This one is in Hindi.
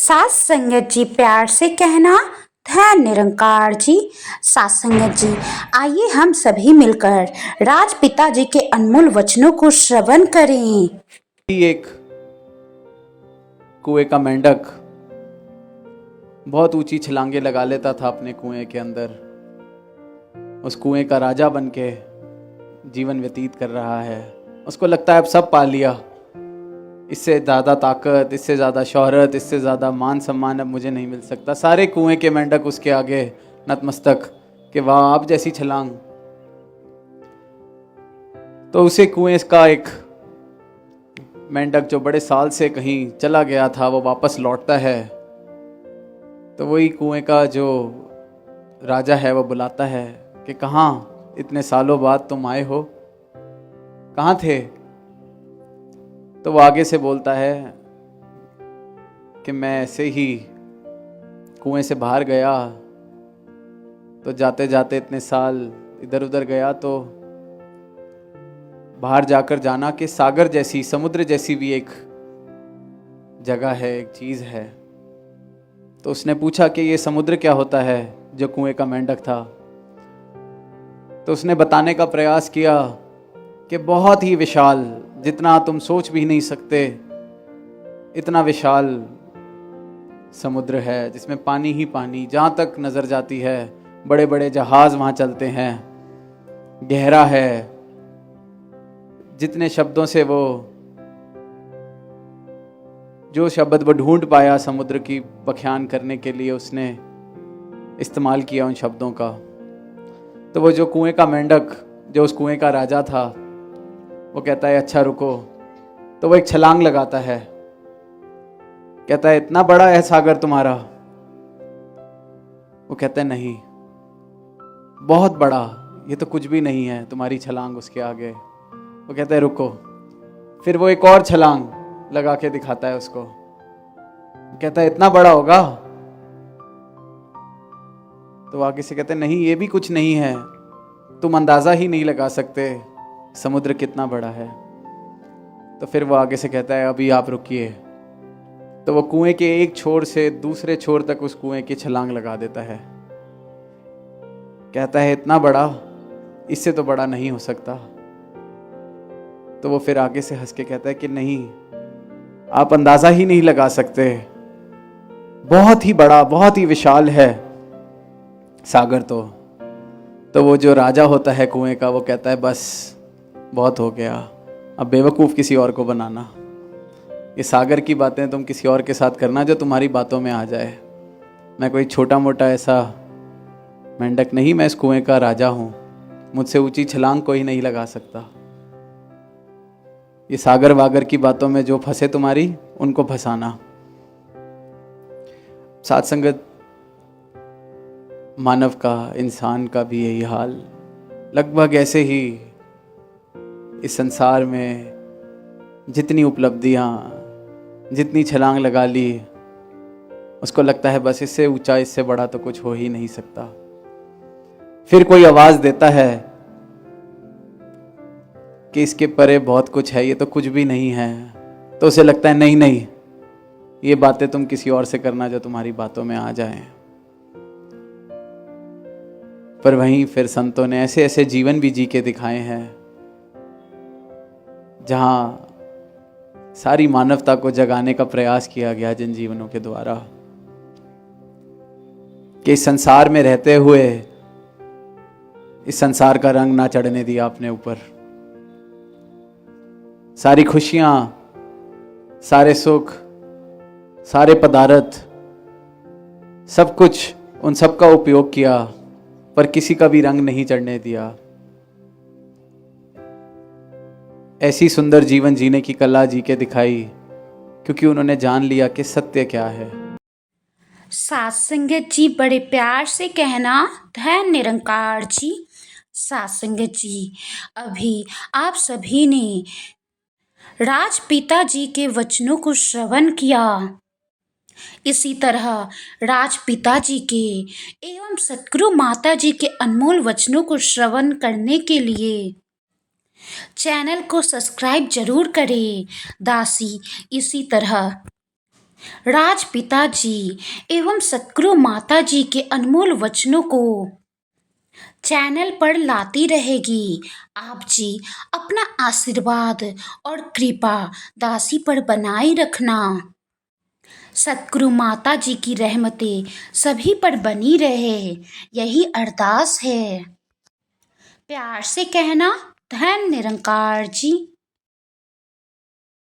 सास संगत जी प्यार से कहना है निरंकार जी। सास संगत जी, आइए हम सभी मिलकर राजपिता जी के अनमोल वचनों को श्रवण करें। एक कुएं का मेंढक बहुत ऊंची छलांगे लगा लेता था अपने कुएं के अंदर। उस कुएं का राजा बन के जीवन व्यतीत कर रहा है। उसको लगता है अब सब पा लिया, इससे ज़्यादा ताकत, इससे ज़्यादा शोहरत, इससे ज़्यादा मान सम्मान अब मुझे नहीं मिल सकता। सारे कुएं के मेंढक उसके आगे नतमस्तक कि वाह आप जैसी छलांग। तो उसे कुएं का एक मेंढक जो बड़े साल से कहीं चला गया था वो वापस लौटता है। तो वही कुएं का जो राजा है वो बुलाता है कि कहाँ इतने सालों बाद तुम आए हो, कहाँ थे? तो वो आगे से बोलता है कि मैं ऐसे ही कुएं से बाहर गया, तो जाते जाते इतने साल इधर उधर गया, तो बाहर जाकर जाना कि सागर जैसी, समुद्र जैसी भी एक जगह है, एक चीज़ है। तो उसने पूछा कि ये समुद्र क्या होता है, जो कुएं का मेंढक था। तो उसने बताने का प्रयास किया कि बहुत ही विशाल, जितना तुम सोच भी नहीं सकते, इतना विशाल समुद्र है जिसमें पानी ही पानी, जहाँ तक नज़र जाती है बड़े बड़े जहाज वहाँ चलते हैं, गहरा है। जितने शब्दों से वो, जो शब्द वो ढूंढ पाया समुद्र की बख्यान करने के लिए, उसने इस्तेमाल किया उन शब्दों का। तो वो जो कुएं का मेंढक, जो उस कुएं का राजा था, वो कहता है अच्छा रुको। तो वो एक छलांग लगाता है, कहता है इतना बड़ा है सागर तुम्हारा? वो कहता है नहीं, बहुत बड़ा, ये तो कुछ भी नहीं है तुम्हारी छलांग उसके आगे। वो कहता है रुको। फिर वो एक और छलांग लगा के दिखाता है उसको, कहता है इतना बड़ा होगा? तो आगे से कहते हैं नहीं, ये भी कुछ नहीं है, तुम अंदाजा ही नहीं लगा सकते समुद्र कितना बड़ा है। तो फिर वो आगे से कहता है अभी आप रुकिए। तो वो कुएं के एक छोर से दूसरे छोर तक उस कुएं की छलांग लगा देता है। कहता है इतना बड़ा, इससे तो बड़ा नहीं हो सकता। तो वो फिर आगे से हंस के कहता है कि नहीं, आप अंदाजा ही नहीं लगा सकते, बहुत ही बड़ा, बहुत ही विशाल है सागर। तो वो जो राजा होता है कुएं का, वो कहता है बस बहुत हो गया, अब बेवकूफ़ किसी और को बनाना। ये सागर की बातें तुम किसी और के साथ करना जो तुम्हारी बातों में आ जाए। मैं कोई छोटा मोटा ऐसा मेंढक नहीं, मैं इस कुएं का राजा हूं, मुझसे ऊंची छलांग कोई नहीं लगा सकता। ये सागर वागर की बातों में जो फंसे तुम्हारी, उनको फंसाना। साथ संगत, मानव का, इंसान का भी यही हाल। लगभग ऐसे ही इस संसार में जितनी उपलब्धियां, जितनी छलांग लगा ली, उसको लगता है बस इससे ऊंचा, इससे बड़ा तो कुछ हो ही नहीं सकता। फिर कोई आवाज देता है कि इसके परे बहुत कुछ है, ये तो कुछ भी नहीं है। तो उसे लगता है नहीं नहीं, ये बातें तुम किसी और से करना जो तुम्हारी बातों में आ जाए। पर वहीं फिर संतों ने ऐसे ऐसे जीवन भी जी के दिखाए हैं जहां सारी मानवता को जगाने का प्रयास किया गया जिन जीवनों के द्वारा, कि इस संसार में रहते हुए इस संसार का रंग ना चढ़ने दिया अपने ऊपर। सारी खुशियां, सारे सुख, सारे पदार्थ, सब कुछ, उन सब का उपयोग किया, पर किसी का भी रंग नहीं चढ़ने दिया। ऐसी सुंदर जीवन जीने की कला जी के दिखाई, क्योंकि उन्होंने जान लिया कि सत्य क्या है। सास संगत जी, बड़े प्यार से कहना है निरंकार जी। सास संगत जी, अभी आप सभी ने राजपिता जी के वचनों को श्रवण किया। इसी तरह राजपिता जी के एवं सतगुरु माता जी के अनमोल वचनों को श्रवण करने के लिए चैनल को सब्सक्राइब जरूर करें दासी। इसी तरह राजपिता जी एवं सतगुरु माता जी के अनमोल वचनों को चैनल पर लाती रहेगी। आप जी अपना आशीर्वाद और कृपा दासी पर बनाए रखना। सतगुरु माता जी की रहमतें सभी पर बनी रहे, यही अरदास है। प्यार से कहना, धन निरंकार जी।